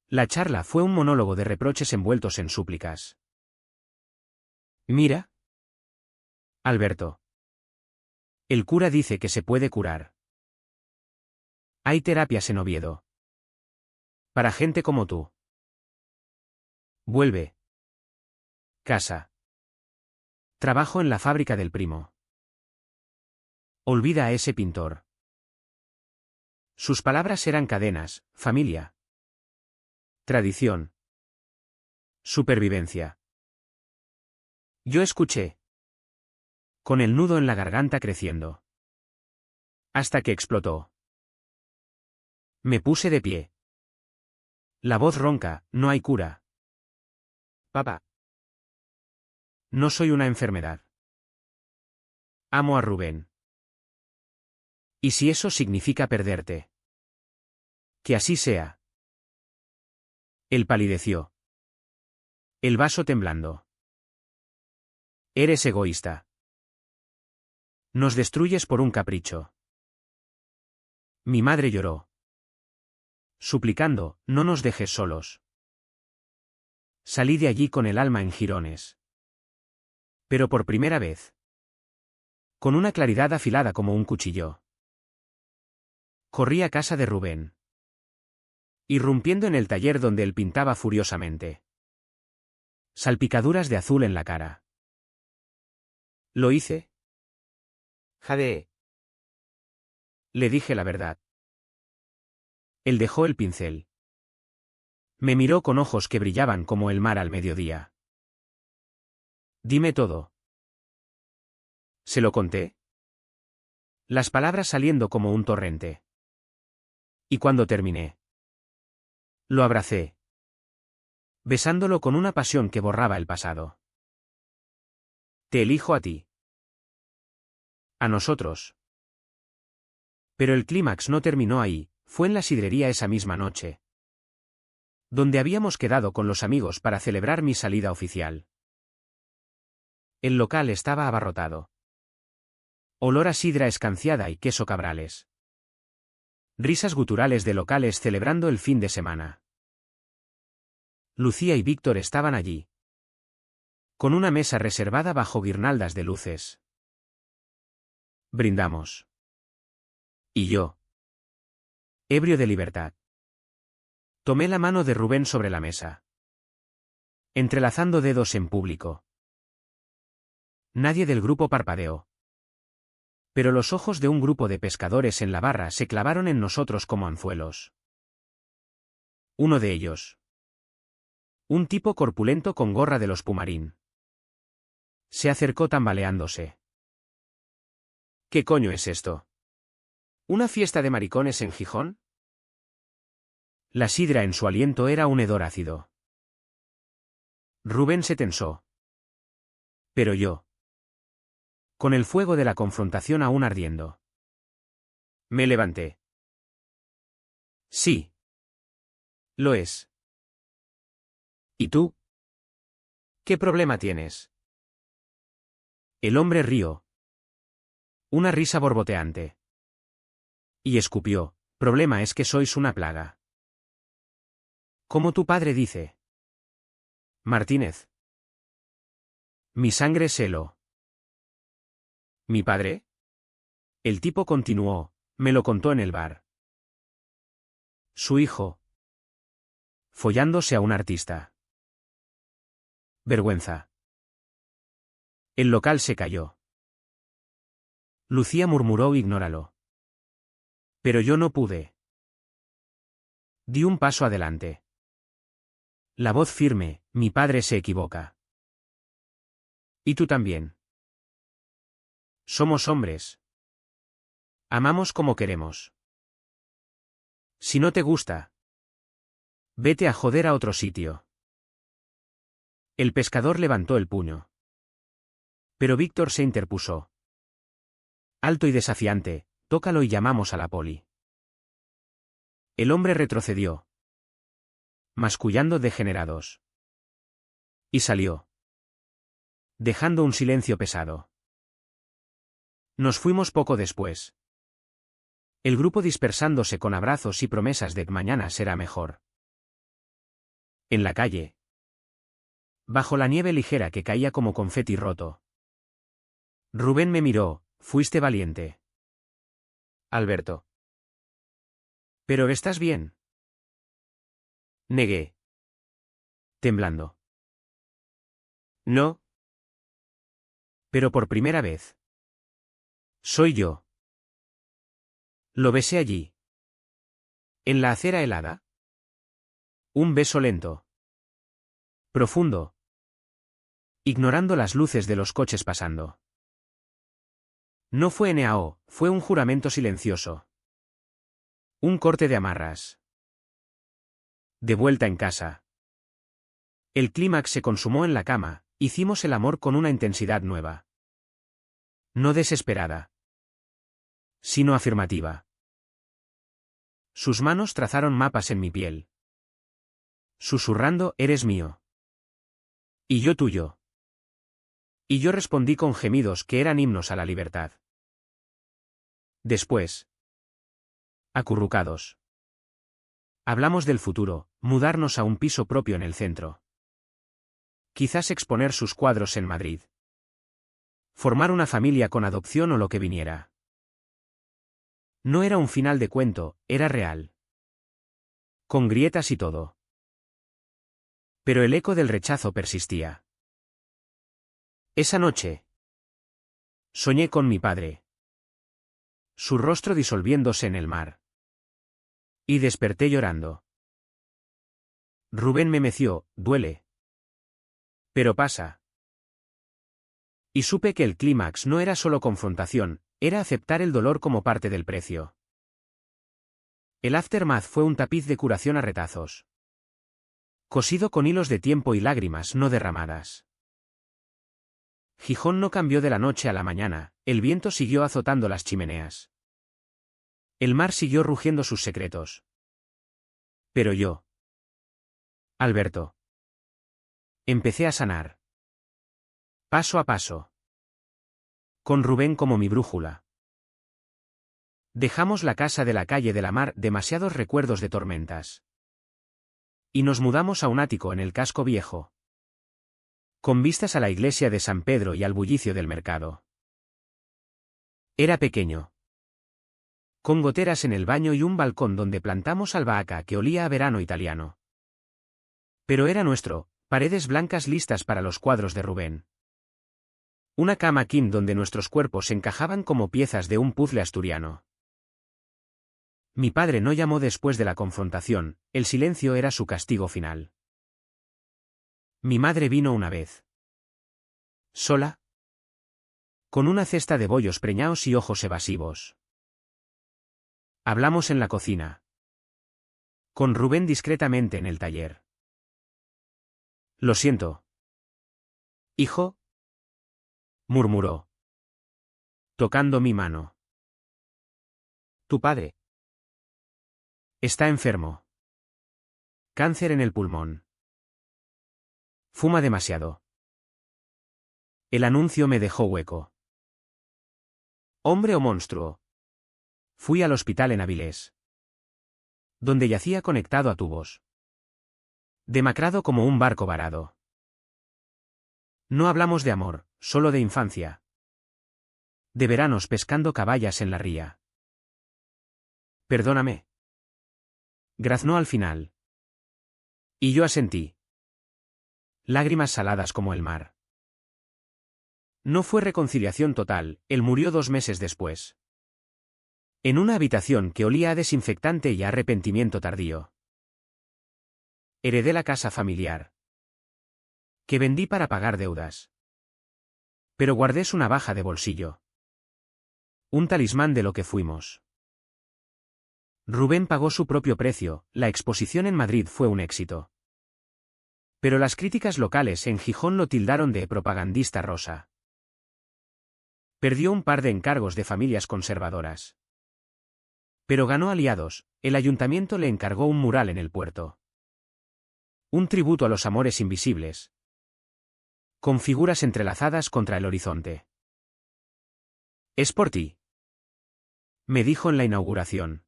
La charla fue un monólogo de reproches envueltos en súplicas. Mira. Alberto. El cura dice que se puede curar. Hay terapias en Oviedo. Para gente como tú. Vuelve. Casa. Trabajo en la fábrica del primo. Olvida a ese pintor. Sus palabras eran cadenas, familia. Tradición. Supervivencia. Yo escuché. Con el nudo en la garganta creciendo. Hasta que explotó. Me puse de pie. La voz ronca, no hay cura. Papá. No soy una enfermedad. Amo a Rubén. ¿Y si eso significa perderte? Que así sea. Él palideció. El vaso temblando. Eres egoísta. Nos destruyes por un capricho. Mi madre lloró. Suplicando, no nos dejes solos. Salí de allí con el alma en jirones. Pero por primera vez. Con una claridad afilada como un cuchillo. Corrí a casa de Rubén. Irrumpiendo en el taller donde él pintaba furiosamente. Salpicaduras de azul en la cara. ¿Lo hice? Jadeé. Le dije la verdad. Él dejó el pincel. Me miró con ojos que brillaban como el mar al mediodía. Dime todo. ¿Se lo conté? Las palabras saliendo como un torrente. Y cuando terminé. Lo abracé. Besándolo con una pasión que borraba el pasado. Te elijo a ti. A nosotros. Pero el clímax no terminó ahí, fue en la sidrería esa misma noche. Donde habíamos quedado con los amigos para celebrar mi salida oficial. El local estaba abarrotado. Olor a sidra escanciada y queso cabrales. Risas guturales de locales celebrando el fin de semana. Lucía y Víctor estaban allí. Con una mesa reservada bajo guirnaldas de luces. Brindamos. Y yo. Ebrio de libertad. Tomé la mano de Rubén sobre la mesa. Entrelazando dedos en público. Nadie del grupo parpadeó. Pero los ojos de un grupo de pescadores en la barra se clavaron en nosotros como anzuelos. Uno de ellos. Un tipo corpulento con gorra de los Pumarín. Se acercó tambaleándose. ¿Qué coño es esto? ¿Una fiesta de maricones en Gijón? La sidra en su aliento era un hedor ácido. Rubén se tensó. Pero yo. Con el fuego de la confrontación aún ardiendo. Me levanté. Sí. Lo es. ¿Y tú? ¿Qué problema tienes? El hombre rió. Una risa borboteante. Y escupió, problema es que sois una plaga. Como tu padre dice. Martínez. Mi sangre se heló. ¿Mi padre? El tipo continuó, me lo contó en el bar. Su hijo. Follándose a un artista. Vergüenza. El local se cayó. Lucía murmuró ignóralo. Pero yo no pude. Di un paso adelante. La voz firme, mi padre se equivoca. Y tú también. Somos hombres. Amamos como queremos. Si no te gusta, vete a joder a otro sitio. El pescador levantó el puño. Pero Víctor se interpuso. Alto y desafiante, tócalo y llamamos a la poli. El hombre retrocedió, mascullando degenerados. Y salió, dejando un silencio pesado. Nos fuimos poco después. El grupo dispersándose con abrazos y promesas de que mañana será mejor. En la calle. Bajo la nieve ligera que caía como confeti roto. Rubén me miró, fuiste valiente. Alberto. ¿Pero estás bien? Negué. Temblando. No. Pero por primera vez. Soy yo. Lo besé allí. En la acera helada. Un beso lento. Profundo. Ignorando las luces de los coches pasando. No fue NAO, fue un juramento silencioso. Un corte de amarras. De vuelta en casa. El clímax se consumó en la cama, hicimos el amor con una intensidad nueva. No desesperada, sino afirmativa. Sus manos trazaron mapas en mi piel. Susurrando, eres mío. Y yo tuyo. Y yo respondí con gemidos que eran himnos a la libertad. Después. Acurrucados. Hablamos del futuro, mudarnos a un piso propio en el centro. Quizás exponer sus cuadros en Madrid. Formar una familia con adopción o lo que viniera. No era un final de cuento, era real. Con grietas y todo. Pero el eco del rechazo persistía. Esa noche. Soñé con mi padre. Su rostro disolviéndose en el mar. Y desperté llorando. Rubén me meció, duele. Pero pasa. Y supe que el clímax no era solo confrontación, era aceptar el dolor como parte del precio. El aftermath fue un tapiz de curación a retazos. Cosido con hilos de tiempo y lágrimas no derramadas. Gijón no cambió de la noche a la mañana, el viento siguió azotando las chimeneas. El mar siguió rugiendo sus secretos. Pero yo. Alberto. Empecé a sanar. Paso a paso. Con Rubén como mi brújula. Dejamos la casa de la calle de la Mar, demasiados recuerdos de tormentas. Y nos mudamos a un ático en el casco viejo. Con vistas a la iglesia de San Pedro y al bullicio del mercado. Era pequeño. Con goteras en el baño y un balcón donde plantamos albahaca que olía a verano italiano. Pero era nuestro, paredes blancas listas para los cuadros de Rubén. Una cama king donde nuestros cuerpos encajaban como piezas de un puzzle asturiano. Mi padre no llamó después de la confrontación, el silencio era su castigo final. Mi madre vino una vez. ¿Sola? Con una cesta de bollos preñados y ojos evasivos. Hablamos en la cocina. Con Rubén discretamente en el taller. Lo siento. Hijo, murmuró, tocando mi mano. Tu padre está enfermo. Cáncer en el pulmón. Fuma demasiado. El anuncio me dejó hueco. ¿Hombre o monstruo? Fui al hospital en Avilés, donde yacía conectado a tubos. Demacrado como un barco varado. No hablamos de amor, solo de infancia. De veranos pescando caballas en la ría. Perdóname. Graznó al final. Y yo asentí. Lágrimas saladas como el mar. No fue reconciliación total, él murió 2 meses después. En una habitación que olía a desinfectante y a arrepentimiento tardío. Heredé la casa familiar, que vendí para pagar deudas. Pero guardé su navaja de bolsillo. Un talismán de lo que fuimos. Rubén pagó su propio precio, la exposición en Madrid fue un éxito. Pero las críticas locales en Gijón lo tildaron de propagandista rosa. Perdió un par de encargos de familias conservadoras. Pero ganó aliados, el ayuntamiento le encargó un mural en el puerto. Un tributo a los amores invisibles. Con figuras entrelazadas contra el horizonte. «Es por ti», me dijo en la inauguración.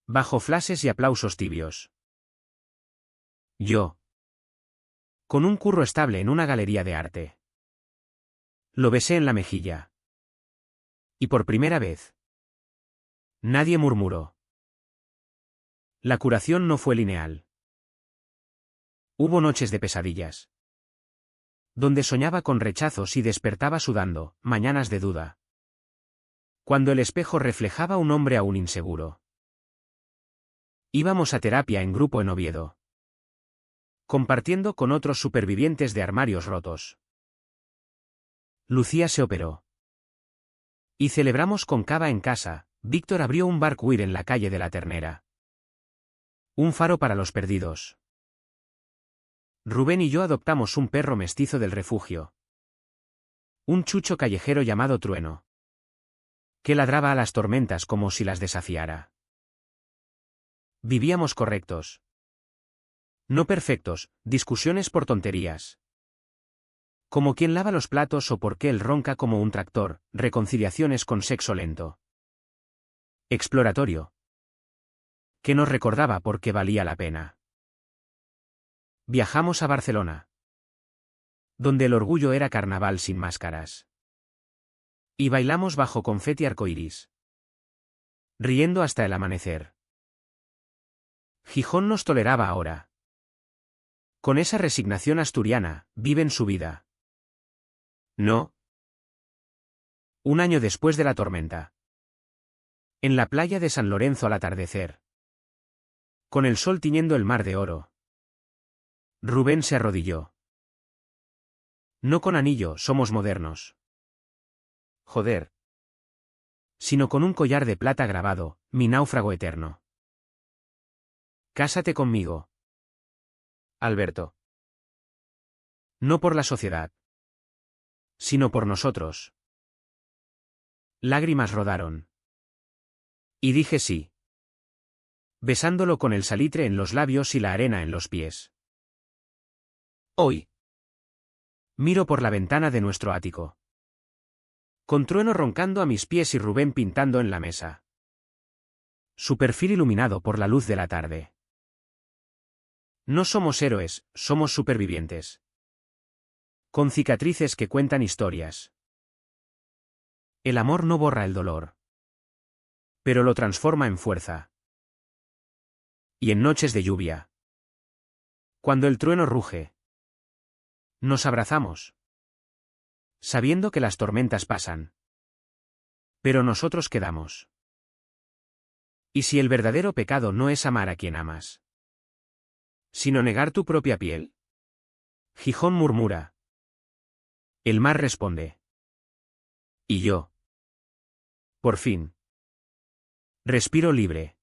Bajo flashes y aplausos tibios. Yo. Con un curro estable en una galería de arte. Lo besé en la mejilla. Y por primera vez. Nadie murmuró. La curación no fue lineal. Hubo noches de pesadillas. Donde soñaba con rechazos y despertaba sudando, mañanas de duda. Cuando el espejo reflejaba un hombre aún inseguro. Íbamos a terapia en grupo en Oviedo. Compartiendo con otros supervivientes de armarios rotos. Lucía se operó. Y celebramos con cava en casa. Víctor abrió un bar queer en la calle de la Ternera. Un faro para los perdidos. Rubén y yo adoptamos un perro mestizo del refugio. Un chucho callejero llamado Trueno. Que ladraba a las tormentas como si las desafiara. Vivíamos correctos. No perfectos, discusiones por tonterías. Como quien lava los platos o porque él ronca como un tractor, reconciliaciones con sexo lento. Exploratorio. Que nos recordaba por qué valía la pena. Viajamos a Barcelona. Donde el orgullo era carnaval sin máscaras. Y bailamos bajo confeti arcoíris. Riendo hasta el amanecer. Gijón nos toleraba ahora. Con esa resignación asturiana, viven su vida. No. Un año después de la tormenta. En la playa de San Lorenzo al atardecer. Con el sol tiñendo el mar de oro. Rubén se arrodilló. No con anillo, somos modernos. Joder. Sino con un collar de plata grabado, mi náufrago eterno. Cásate conmigo. Alberto. No por la sociedad. Sino por nosotros. Lágrimas rodaron. Y dije sí. Besándolo con el salitre en los labios y la arena en los pies. Hoy. Miro por la ventana de nuestro ático. Con Trueno roncando a mis pies y Rubén pintando en la mesa. Su perfil iluminado por la luz de la tarde. No somos héroes, somos supervivientes. Con cicatrices que cuentan historias. El amor no borra el dolor. Pero lo transforma en fuerza. Y en noches de lluvia. Cuando el trueno ruge. Nos abrazamos. Sabiendo que las tormentas pasan. Pero nosotros quedamos. ¿Y si el verdadero pecado no es amar a quien amas? Sino negar tu propia piel? Gijón murmura. El mar responde. Y yo. Por fin. Respiro libre.